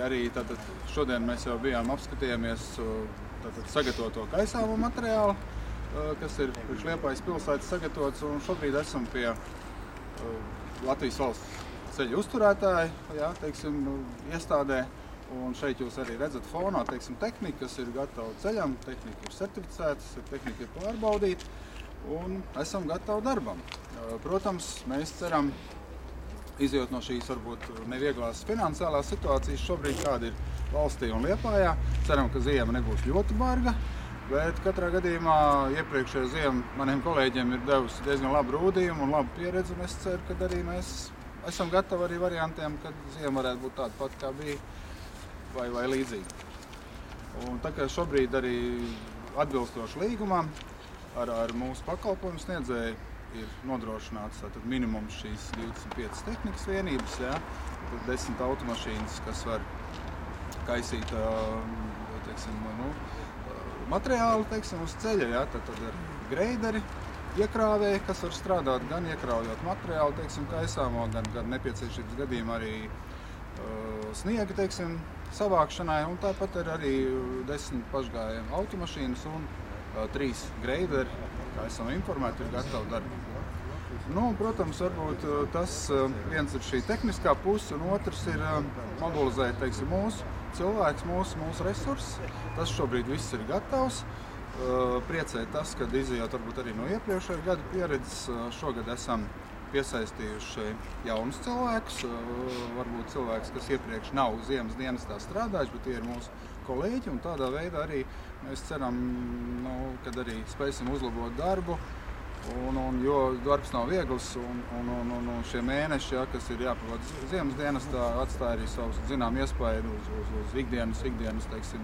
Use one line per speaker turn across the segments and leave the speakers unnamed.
arī tātad šodien mēs jau bijām apskatījāmies tātad sagatavoto kaisāmo materiālu, kas ir priekš Liepājas pilsētas sagatavots, un šobrīd esam pie Latvijas valsts ceļu uzturētāju, jā, teiksim, iestādē. Un šeit jūs arī redzat fonā, teiksim, tehnika, kas ir gatava ceļam, tehnika ir certificētas, tehnika ir pārbaudīta, un esam gatavi darbam. Protams, mēs ceram, izjūt no šīs varbūt nevieglās finansiālās situācijas šobrīd, kāda ir valstī un Liepājā. Ceram, ka ziema nebūs ļoti barga, bet katrā gadījumā iepriekšējā ziema maniem kolēģiem ir devusi diezgan labu rūdījumu un labu pieredzi, un es ceru, ka arī mēs esam gatavi arī variantiem, kad ziema varētu būt tāda pat, kā bija vai līdzīgi. Un tā kā šobrīd arī atbilstoši līgumam ar mūsu pakalpojumu sniedzēju ir nodrošināts tātad minimums šīs 25 tehnikas vienības, jā, 10 automašīnas, kas var kaisīt teiksim, materiālu teiksim, uz ceļa, jā, tad ir greideri, iekrāvēji, kas var strādāt gan iekrājot materiālu teiksim, kaisāmo, gan nepieciešības gadījumā arī sniega teiksim, savākšanai, un tāpat ir arī 10 pašgājēju automašīnas un 3 greideri, kā esam informēti, ir gatavi darbi. Protams, varbūt tas viens ir šī tehniskā puse, un otrs ir mobilizēt teiksim, mūsu cilvēks, mūsu resursus. Tas šobrīd viss ir gatavs. Priecē tas, kad izejot varbūt arī no iepriekšējā gada pieredzes, šogad esam piesaistījuši jaunus cilvēkus, varbūt cilvēks, kas iepriekš nav ziemas dienestā strādājuši, bet tie ir mūsu kolēģi, un tādā veidā arī mēs ceram, kad arī spēsim uzlabot darbu, jo darbs nav viegls, un šie mēneši, ja, kas ir jāpavada ziemas dienestā, atstāja arī savus zinām iespēju uz ikdienas teiksim,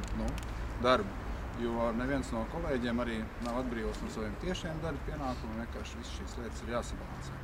darbu. Jo neviens no kolēģiem arī nav atbrīvots no saviem tiešiem darba pienākumiem, vienkārši visas šīs lietas ir jāsabalansē.